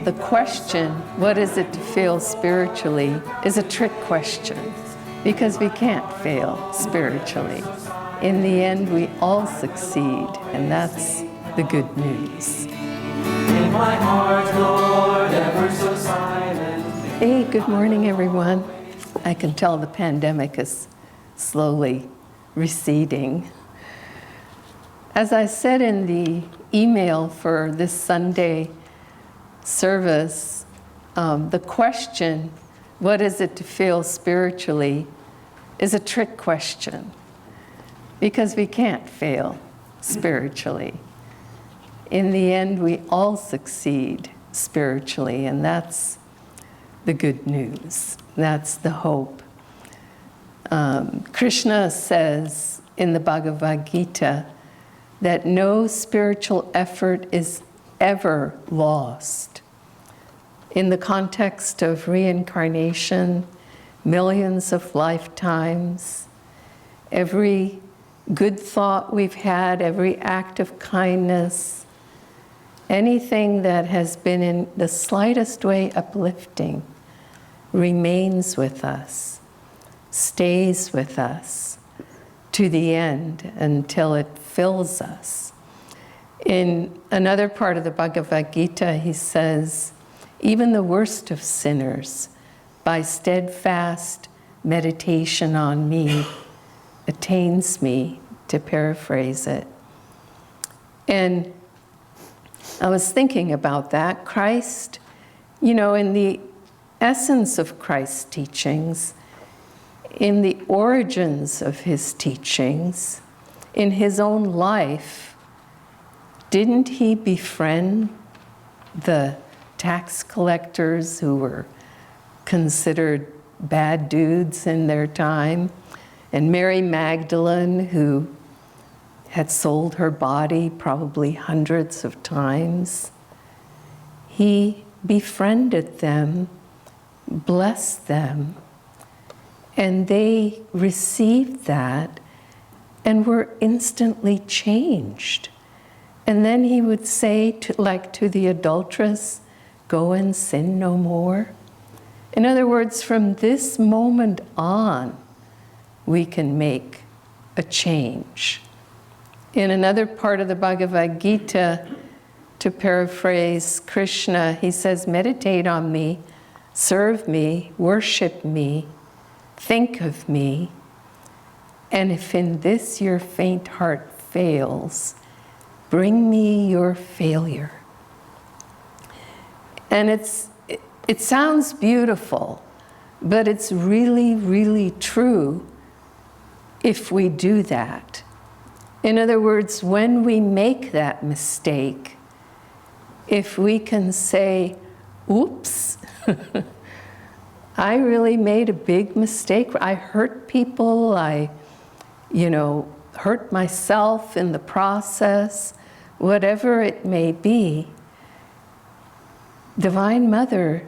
The question, what is it to fail spiritually, is a trick question because we can't fail spiritually. In the end, we all succeed, and that's the good news. In my heart, Lord, ever so silent. Hey, good morning, everyone. I can tell the pandemic is slowly receding. As I said in the email for this Sunday service, the question, what is it to fail spiritually, is a trick question because we can't fail spiritually. In the end, we all succeed spiritually, and that's the good news. That's the hope. Krishna says in the Bhagavad Gita that no spiritual effort is ever lost. In the context of reincarnation, millions of lifetimes, every good thought we've had, every act of kindness, anything that has been in the slightest way uplifting remains with us, stays with us to the end until it fills us. In another part of the Bhagavad Gita, he says, even the worst of sinners, by steadfast meditation on me, attains me, to paraphrase it. And I was thinking about that. Christ, in the essence of Christ's teachings, in the origins of his teachings, in his own life, didn't he befriend the tax collectors who were considered bad dudes in their time, and Mary Magdalene, who had sold her body probably hundreds of times? He befriended them, blessed them, and they received that and were instantly changed. And then he would say, to the adulteress, go and sin no more. In other words, from this moment on, we can make a change. In another part of the Bhagavad Gita, to paraphrase Krishna, he says, meditate on me, serve me, worship me, think of me, and if in this your faint heart fails, bring me your failure. And it sounds beautiful, but it's really, really true if we do that. In other words, when we make that mistake, if we can say, oops, I really made a big mistake. I hurt people, I hurt myself in the process, whatever it may be. Divine Mother,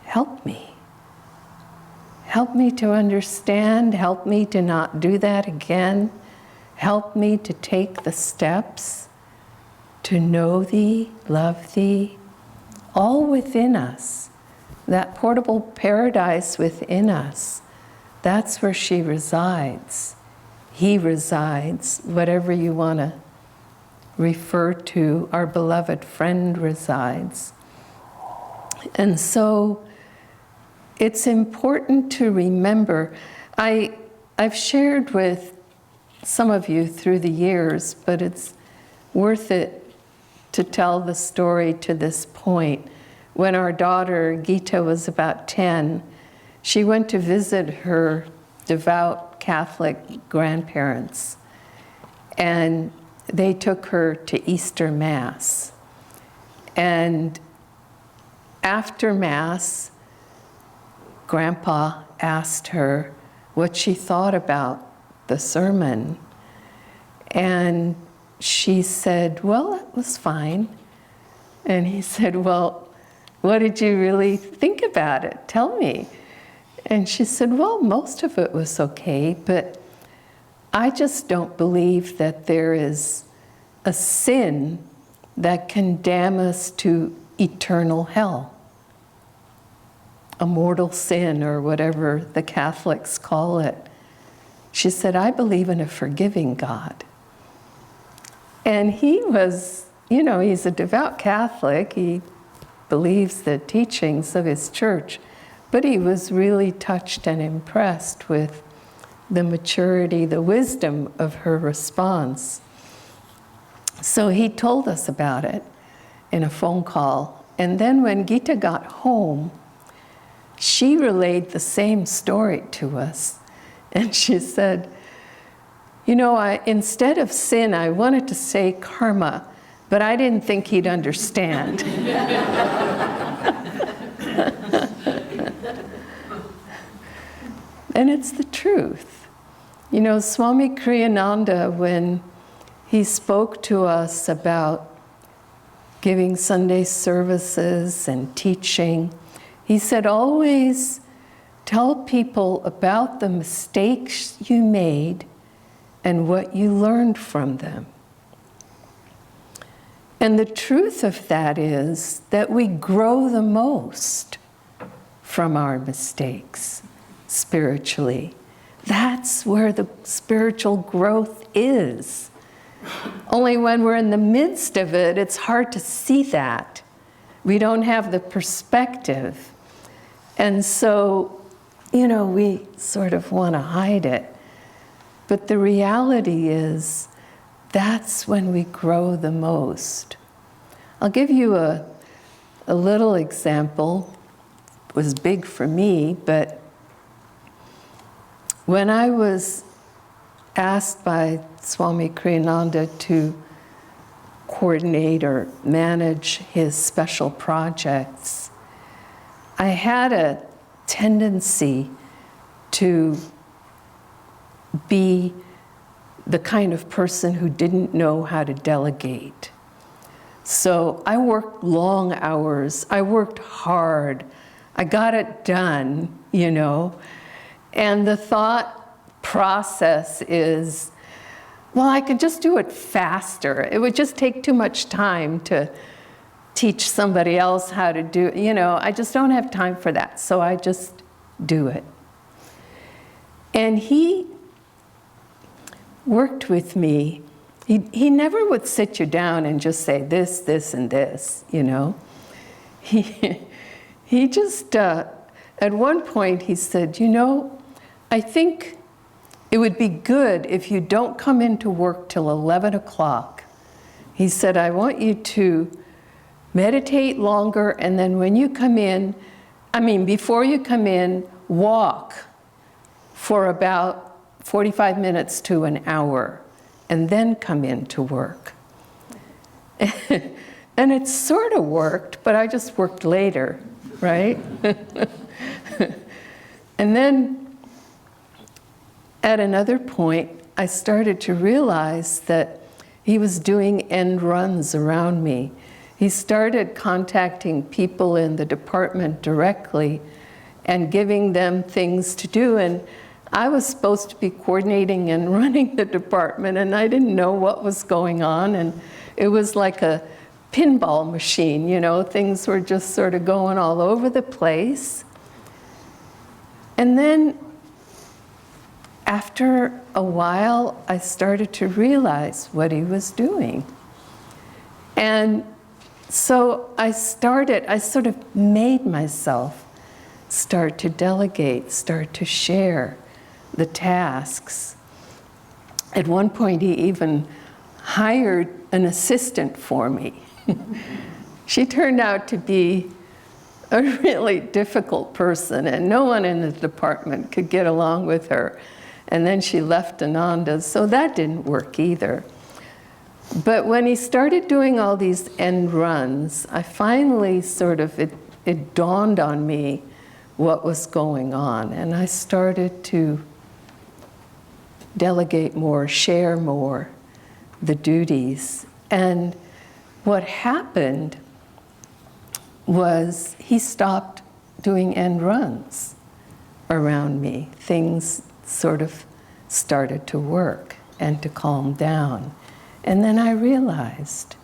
help me. Help me to understand, help me to not do that again. Help me to take the steps to know thee, love thee, all within us. That portable paradise within us, that's where she resides. He resides, whatever you want to refer to, our beloved friend resides. And so it's important to remember. I've shared with some of you through the years, but it's worth it to tell the story to this point. When our daughter Gita was about 10, she went to visit her devout Catholic grandparents, and they took her to Easter Mass. And after Mass, Grandpa asked her what she thought about the sermon. And she said, well, it was fine. And he said, well, what did you really think about it? Tell me. And she said, well, most of it was okay, but I just don't believe that there is a sin that can damn us to eternal hell, a mortal sin, or whatever the Catholics call it. She said, I believe in a forgiving God. And he was, you know, he's a devout Catholic. He believes the teachings of his church, but he was really touched and impressed with the maturity, the wisdom of her response. So he told us about it in a phone call. And then when Gita got home, she relayed the same story to us. And she said, you know, instead of sin, I wanted to say karma, but I didn't think he'd understand. And it's the truth. You know, Swami Kriyananda, when he spoke to us about giving Sunday services and teaching, he said, always tell people about the mistakes you made and what you learned from them. And the truth of that is that we grow the most from our mistakes spiritually. That's where the spiritual growth is. Only when we're in the midst of it, it's hard to see that. We don't have the perspective. And so, you know, we sort of want to hide it. But the reality is, that's when we grow the most. I'll give you a little example. It was big for me, but when I was asked by Swami Kriyananda to coordinate or manage his special projects, I had a tendency to be the kind of person who didn't know how to delegate. So I worked long hours, I worked hard, I got it done, you know, and the thought process is, well, I could just do it faster. It would just take too much time to teach somebody else how to do it. You know, I just don't have time for that, so I just do it. And he worked with me. He never would sit you down and just say this, this, and this, you know. He just, at one point he said, you know, I think it would be good if you don't come into work till 11 o'clock. He said, I want you to meditate longer, and then when you come in, before you come in, walk for about 45 minutes to an hour, and then come in to work. And it sort of worked, but I just worked later, right? And then at another point, I started to realize that he was doing end runs around me. He started contacting people in the department directly and giving them things to do. And I was supposed to be coordinating and running the department, and I didn't know what was going on. And it was like a pinball machine, you know, things were just sort of going all over the place. And then after a while, I started to realize what he was doing. And so I sort of made myself start to delegate, start to share the tasks. At one point, he even hired an assistant for me. She turned out to be a really difficult person, and no one in the department could get along with her. And then she left Ananda, so that didn't work either. But when he started doing all these end runs, I finally it dawned on me what was going on. And I started to delegate more, share more the duties. And what happened was he stopped doing end runs around me. Things sort of started to work and to calm down. And then I realized,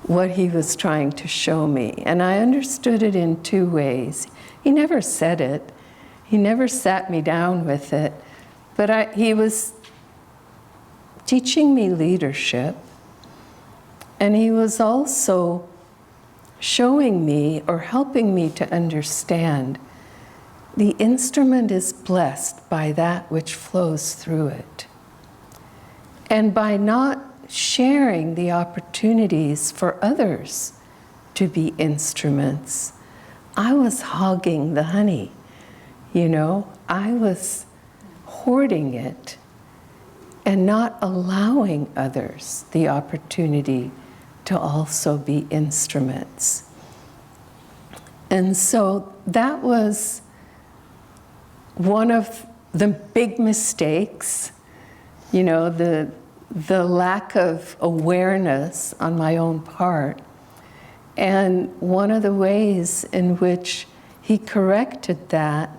what he was trying to show me. And I understood it in two ways. He never said it. He never sat me down with it. But he was teaching me leadership. And he was also showing me or helping me to understand the instrument is blessed by that which flows through it. And by not sharing the opportunities for others to be instruments, I was hogging the honey, you know? I was hoarding it and not allowing others the opportunity to also be instruments. And so that was one of the big mistakes, you know, the lack of awareness on my own part. And one of the ways in which he corrected that,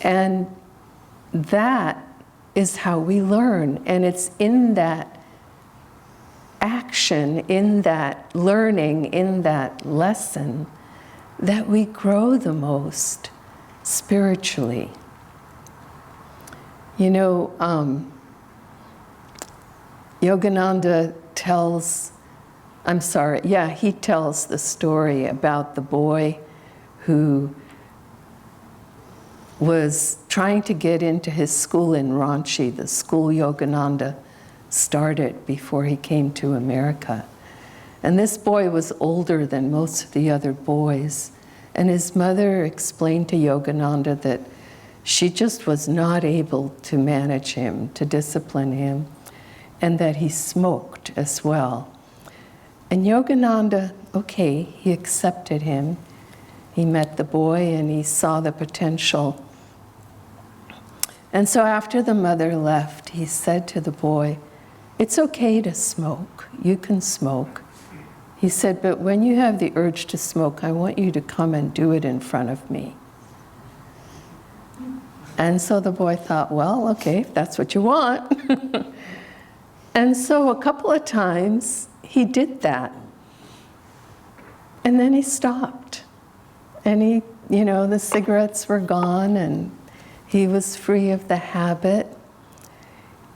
and that is how we learn. And it's in that action, in that learning, in that lesson, that we grow the most spiritually. You know, Yogananda he tells the story about the boy who was trying to get into his school in Ranchi, the school Yogananda started before he came to America. And this boy was older than most of the other boys. And his mother explained to Yogananda that she just was not able to manage him, to discipline him, and that he smoked as well. And Yogananda, okay, he accepted him. He met the boy and he saw the potential. And so after the mother left, he said to the boy, "It's okay to smoke. You can smoke." He said, "But when you have the urge to smoke, I want you to come and do it in front of me." And so the boy thought, well, okay, if that's what you want. And so a couple of times he did that. And then he stopped. And he, you know, the cigarettes were gone and he was free of the habit.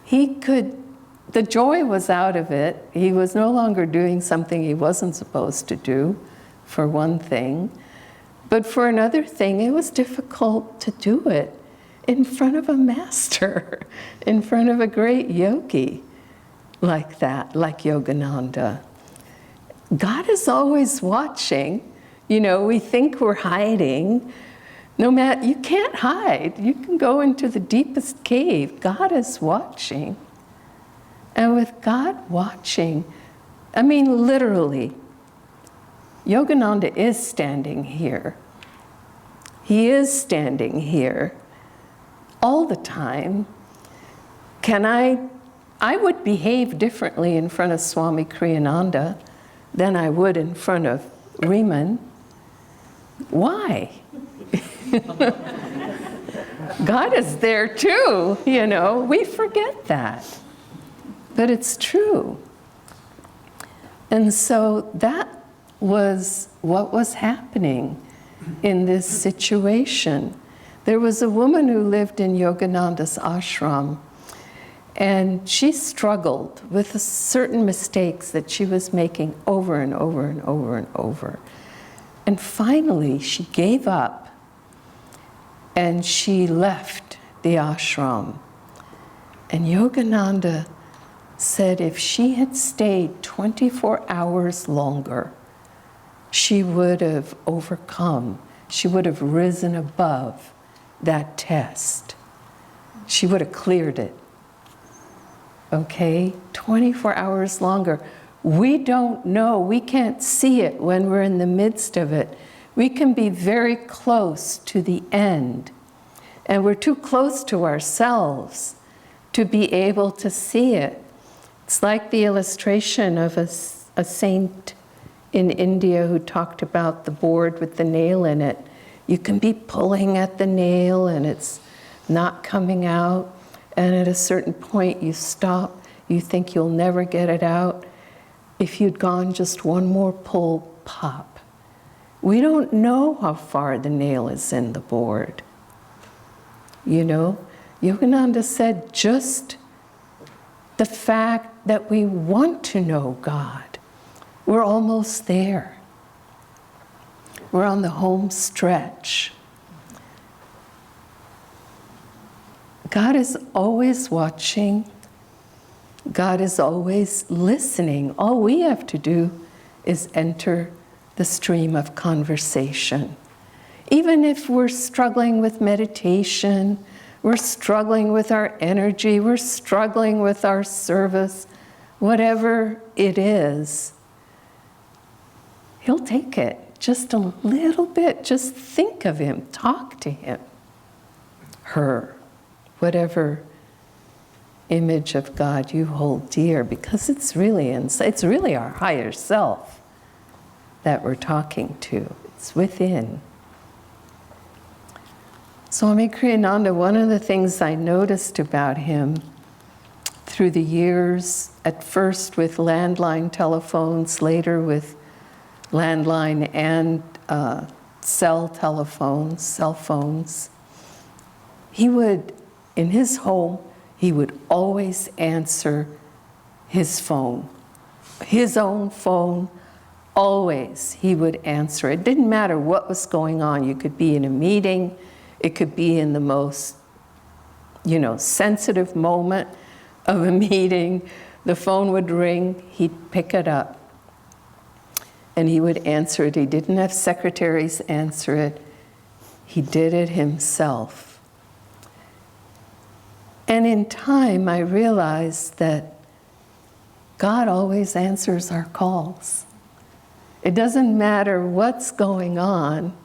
The joy was out of it. He was no longer doing something he wasn't supposed to do, for one thing. But for another thing, it was difficult to do it in front of a master, in front of a great yogi like that, like Yogananda. God is always watching. You know, we think we're hiding. No matter, you can't hide. You can go into the deepest cave. God is watching. And with God watching, I mean, literally, Yogananda is standing here. He is standing here all the time. I would behave differently in front of Swami Kriyananda than I would in front of Riemann. Why? God is there too, you know. We forget that. But it's true. And so that was what was happening in this situation. There was a woman who lived in Yogananda's ashram, and she struggled with certain mistakes that she was making over and over and over and over. And finally, she gave up, and she left the ashram. And Yogananda said if she had stayed 24 hours longer, she would have overcome, she would have risen above that test. She would have cleared it. Okay? 24 hours longer. We don't know, we can't see it when we're in the midst of it. We can be very close to the end, and we're too close to ourselves to be able to see it. It's like the illustration of a saint in India who talked about the board with the nail in it. You can be pulling at the nail and it's not coming out, and at a certain point you stop, you think you'll never get it out, if you'd gone just one more pull, pop. We don't know how far the nail is in the board. You know, Yogananda said just the fact that we want to know God, we're almost there. We're on the home stretch. God is always watching. God is always listening. All we have to do is enter the stream of conversation. Even if we're struggling with meditation, we're struggling with our energy, we're struggling with our service, whatever it is, He'll take it just a little bit. Just think of Him, talk to Him, her, whatever image of God you hold dear, because it's really our higher self that we're talking to. It's within. Swami Kriyananda, one of the things I noticed about him through the years, at first with landline telephones, later with landline and cell phones, he would, in his home, he would always answer his phone, his own phone. Always he would answer. It didn't matter what was going on. You could be in a meeting, it could be in the most, sensitive moment of a meeting. The phone would ring, he'd pick it up, and he would answer it. He didn't have secretaries answer it. He did it himself. And in time, I realized that God always answers our calls. It doesn't matter what's going on.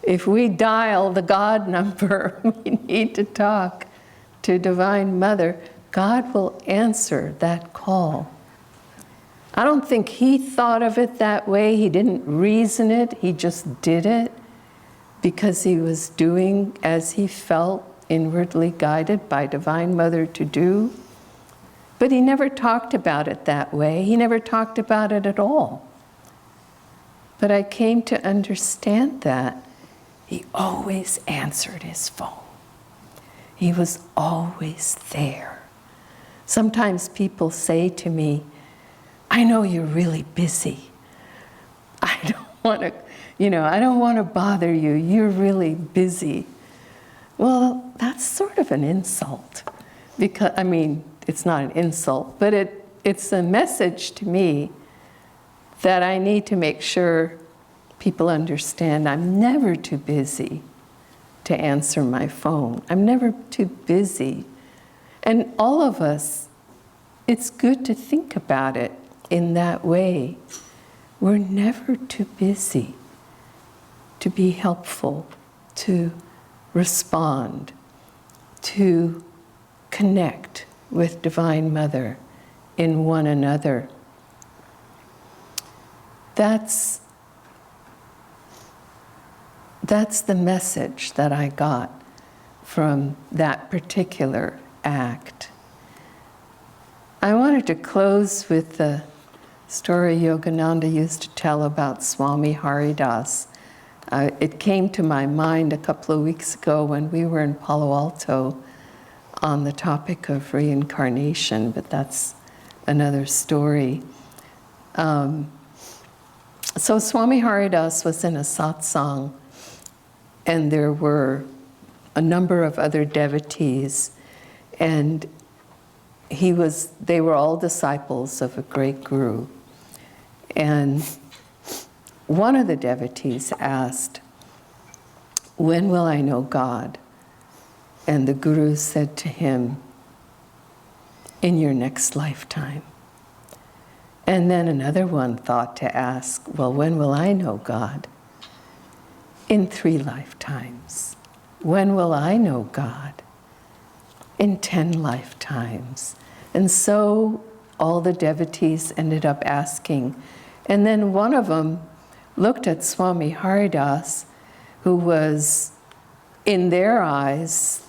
If we dial the God number, we need to talk to Divine Mother, God will answer that call. I don't think he thought of it that way. He didn't reason it. He just did it because he was doing as he felt inwardly guided by Divine Mother to do. But he never talked about it that way. He never talked about it at all. But I came to understand that he always answered his phone. He was always there. Sometimes people say to me, I know you're really busy. I don't want to bother you. You're really busy. Well, that's sort of an insult. Because, it's not an insult, but it's a message to me that I need to make sure people understand I'm never too busy to answer my phone. I'm never too busy. And all of us, it's good to think about it in that way. We're never too busy to be helpful, to respond, to connect with Divine Mother in one another. That's the message that I got from that particular act. I wanted to close with the story Yogananda used to tell about Swami Haridas. It came to my mind a couple of weeks ago when we were in Palo Alto on the topic of reincarnation, but that's another story. So Swami Haridas was in a satsang, and there were a number of other devotees, and they were all disciples of a great guru. And one of the devotees asked, when will I know God? And the guru said to him, in your next lifetime. And then another one thought to ask, well, when will I know God? In 3 lifetimes. When will I know God? In 10 lifetimes. And so all the devotees ended up asking. And then one of them looked at Swami Haridas, who was, in their eyes,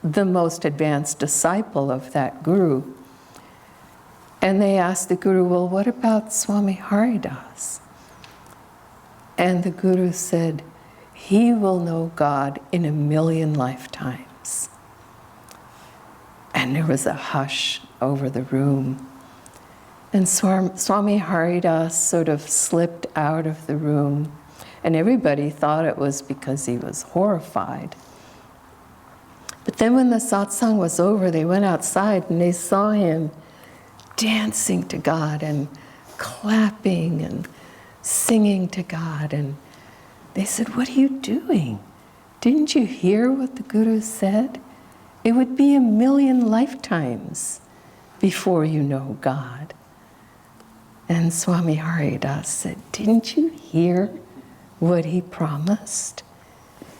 the most advanced disciple of that guru. And they asked the Guru, well, what about Swami Haridas? And the Guru said, he will know God in 1,000,000 lifetimes. And there was a hush over the room. And Swami Haridas sort of slipped out of the room, and everybody thought it was because he was horrified. But then when the satsang was over, they went outside and they saw him dancing to God and clapping and singing to God. And they said, what are you doing? Didn't you hear what the Guru said? It would be 1,000,000 lifetimes before you know God. And Swami Haridas said, didn't you hear what he promised?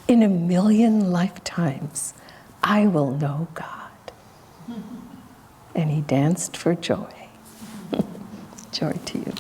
In 1,000,000 lifetimes, I will know God. And he danced for joy. Joy to you.